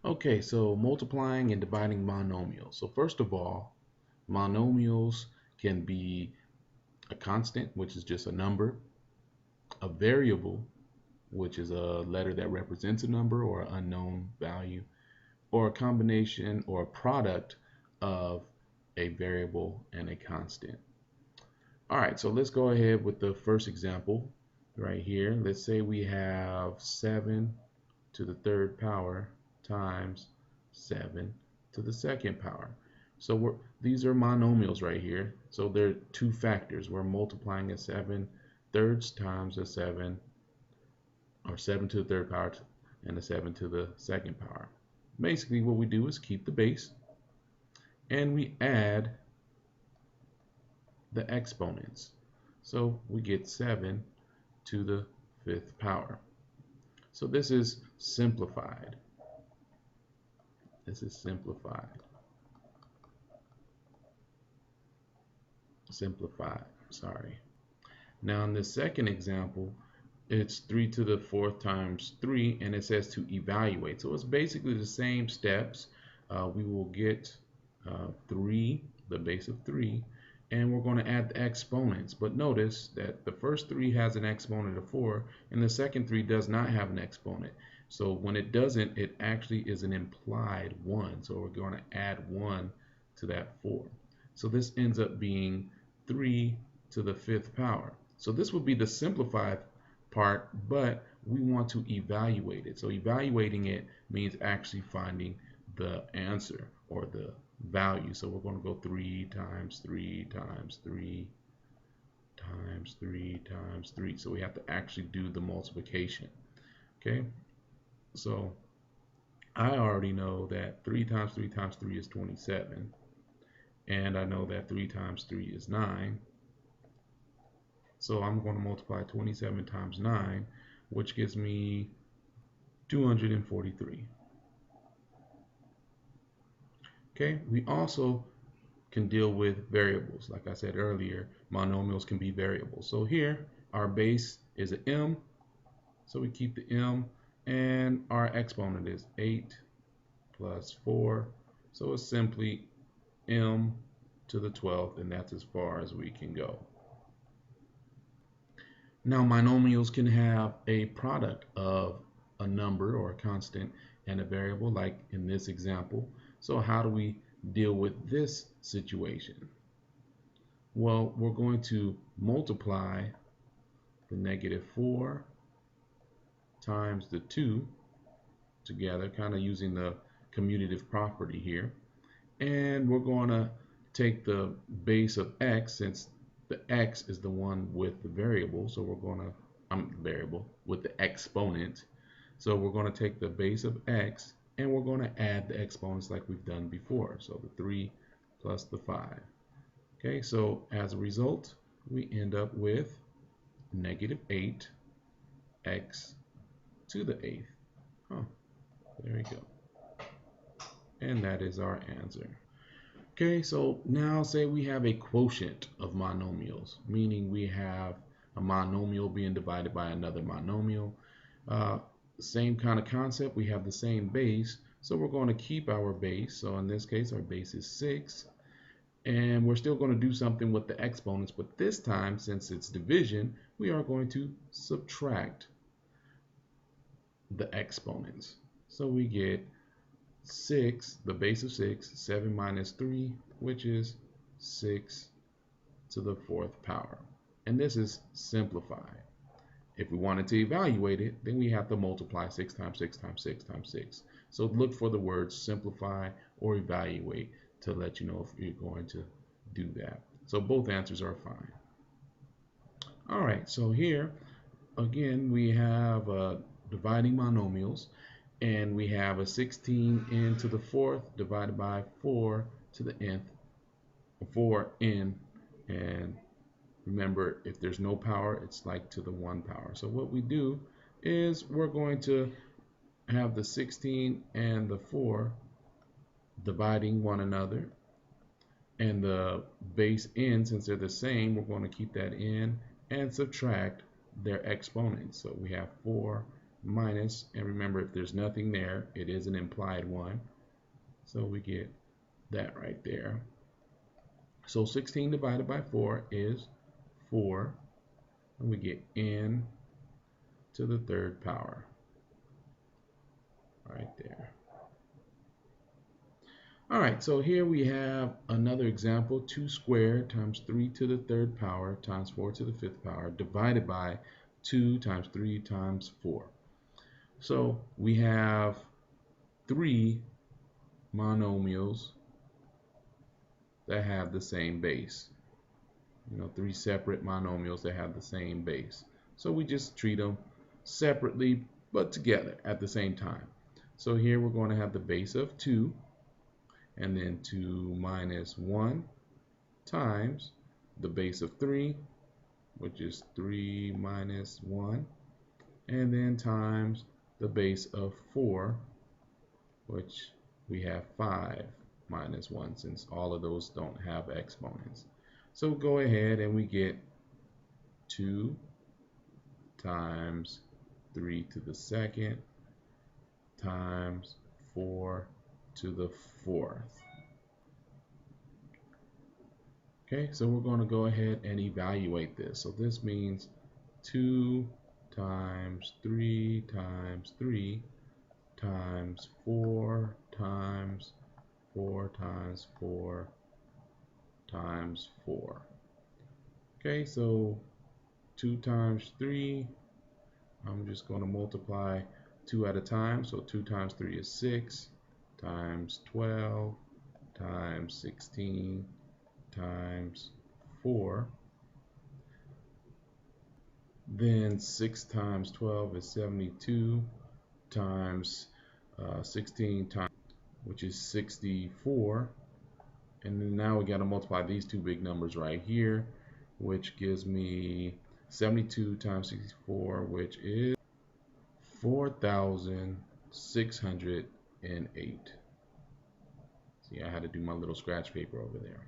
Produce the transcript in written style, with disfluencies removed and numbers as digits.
Okay, so multiplying and dividing monomials. So first of all, monomials can be a constant, which is just a number, a variable, which is a letter that represents a number or an unknown value, or a combination or a product of a variable and a constant. All right, so let's go ahead with the first example right here. Let's say we have 7 to the third power times 7 to the second power. So these are monomials right here. So they're two factors. We're multiplying a 7 thirds times a 7, or 7 to the third power and a 7 to the second power. Basically what we do is keep the base and we add the exponents. So we get 7 to the fifth power. So this is simplified. This is simplified. Sorry. Now in the second example, it's 3 to the fourth times 3, and it says to evaluate. So it's basically the same steps. We will get 3, the base of 3, and we're going to add the exponents. But notice that the first 3 has an exponent of 4, and the second 3 does not have an exponent. So when it doesn't, it actually is an implied 1. So we're going to add 1 to that 4. So this ends up being 3 to the fifth power. So this would be the simplified part, but we want to evaluate it. So evaluating it means actually finding the answer or the value. So we're going to go 3 times 3 times 3 times 3 times 3. So we have to actually do the multiplication. Okay, so I already know that 3 times 3 times 3 is 27, and I know that 3 times 3 is 9. So I'm going to multiply 27 times 9, which gives me 243. Okay, we also can deal with variables. Like I said earlier, monomials can be variables. So here, our base is an m, so we keep the m, and our exponent is 8 plus 4. So it's simply m to the 12th, and that's as far as we can go. Now, monomials can have a product of a number or a constant and a variable, like in this example. So how do we deal with this situation? Well, we're going to multiply the -4 times the 2 together, kind of using the commutative property here. And we're going to take the base of x, since the x is the one with the variable, so we're going to, variable with the exponent. So we're going to take the base of x and we're going to add the exponents like we've done before. So the 3 plus the 5. Okay, so as a result, we end up with -8 x to the 8th. There we go. And that is our answer. Okay, so now say we have a quotient of monomials, meaning we have a monomial being divided by another monomial. Same kind of concept, we have the same base, so we're going to keep our base. So in this case, our base is 6, and we're still going to do something with the exponents, but this time, since it's division, we are going to subtract the exponents. So we get 6, the base of 6, 7 minus 3, which is 6 to the fourth power. And this is simplified. If we wanted to evaluate it, then we have to multiply 6 times 6 times 6 times 6. So look for the words simplify or evaluate to let you know if you're going to do that. So both answers are fine. All right, so here, again, we have dividing monomials. And we have a 16n to the fourth divided by 4 to the nth, 4n. And remember, if there's no power, it's like to the 1 power. So what we do is we're going to have the 16 and the 4 dividing one another. And the base n, since they're the same, we're going to keep that in and subtract their exponents. So we have 4 minus, and remember, if there's nothing there, it is an implied one. So we get that right there. So 16 divided by 4 is 4, and we get n to the third power right there. All right, so here we have another example, 2 squared times 3 to the third power times 4 to the fifth power divided by 2 times 3 times 4. So we have 3 monomials that have the same base. 3 separate monomials that have the same base. So we just treat them separately but together at the same time. So here we're going to have the base of 2, and then 2 minus 1 times the base of 3, which is 3 minus 1, and then times the base of 4, which we have 5 minus 1, since all of those don't have exponents. So go ahead and we get 2 times 3 to the second times 4 to the fourth. Okay, so we're going to go ahead and evaluate this. So this means 2 times 3 times 3 times 4 times 4 times 4 times 4. Okay, so 2 times 3, I'm just going to multiply 2 at a time. So 2 times 3 is 6 times 12 times 16 times 4. Then 6 times 12 is 72 times 16 times, which is 64. And then now we got to multiply these two big numbers right here, which gives me 72 times 64, which is 4,608. See, I had to do my little scratch paper over there.